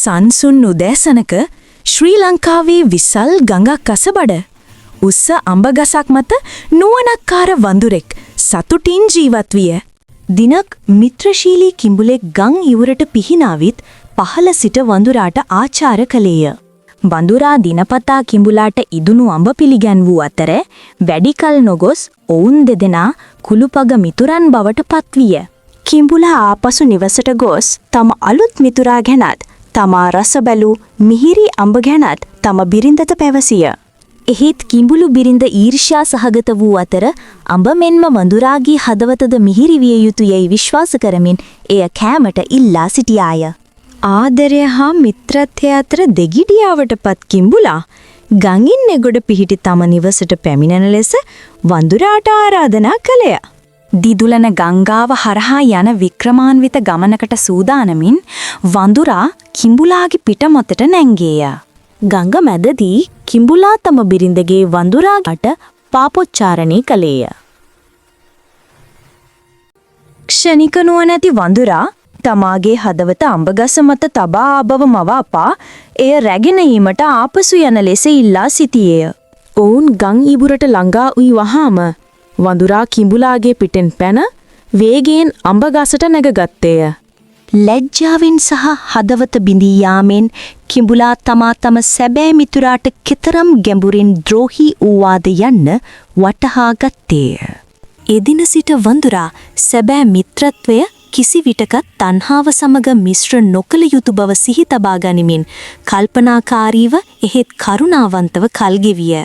සන්සුන් උදෑසනක ශ්‍රී ලංකාවේ විසල් ගඟක් අසබඩ උස්ස අඹගසක් මත නුවණක්කාර වඳුරෙක් සතුටින් ජීවත් විය. දිනක් මිත්‍රශීලී කිඹුලෙක් ගම් ඉවුරට පිහිනාවිත් පහළ සිට වඳුරාට ආචාර කළේය. වඳුරා දිනපතා කිඹුලාට ඉදුණු අඹ පිළිගැන්වූ අතර වැඩිකල් නොගොස් ඔවුන් දෙදෙනා කුළුපග මිතුරන් බවට පත්විය. කිඹුලා ආපසු නිවසට ගොස් තම අලුත් මිතුරා ගැනත් තමා රස බැලූ මිහිරි අඹ ගැනත් තම බිරිඳට පැවසිය. එහෙත් කිඹුලු බිරිඳ ඊර්ෂ්‍යා සහගත වූ අතර අඹ මෙන්ම වඳුරාගේ හදවතද මිහිරි විය යුතුයයි විශ්වාස කරමින් එය කෑමට ඉල්ලා සිටියාය. ආදරය හා මිත්‍රත්වය අතර දෙගිඩියාවට පත් කිඹුලා ගඟින් එගොඩ පිහිටි තම නිවසට පැමිණෙන ලෙස වඳුරාට ආරාධනා කළය. දිදුලන ගංගාව හරහා යන වික්‍රමාන්විත ගමනකට සූදානමින් වඳුරා කිඹුලාගේ පිටමතට නැංගේය. ගඟ මැදදී කිඹුලා තම බිරිඳගේ වඳුරාට පාපොච්චාරණය කළේය. ක්ෂණික නුවණැති වඳුරා තමාගේ හදවත අඹගස මත තබා ආබව මවාපා එය රැගෙන ඊමට ආපසු යන ලෙස ඉල්ලා සිටියේය. ඔවුන් ගම් ඉබුරට ළඟා වී වහාම වඳුරා කිඹුලාගේ පිටෙන් පැන වේගයෙන් අඹගසට නැගගත්තේය. ලැජ්ජාවෙන් සහ හදවත බිඳී යාමෙන් කිඹුලා තම සැබෑ මිතුරාට කෙතරම් ගැඹුරින් ද්‍රෝහී වූවාද යන්න වටහා ගත්තේය. එදින සිට වඳුරා සැබෑ මිත්‍රත්වය කිසිවිටකත් තණ්හාව සමග මිශ්‍ර නොකළ යුතු බව සිහි තබා ගනිමින් කල්පනාකාරීව එහෙත් කරුණාවන්තව කල් ගෙවිය.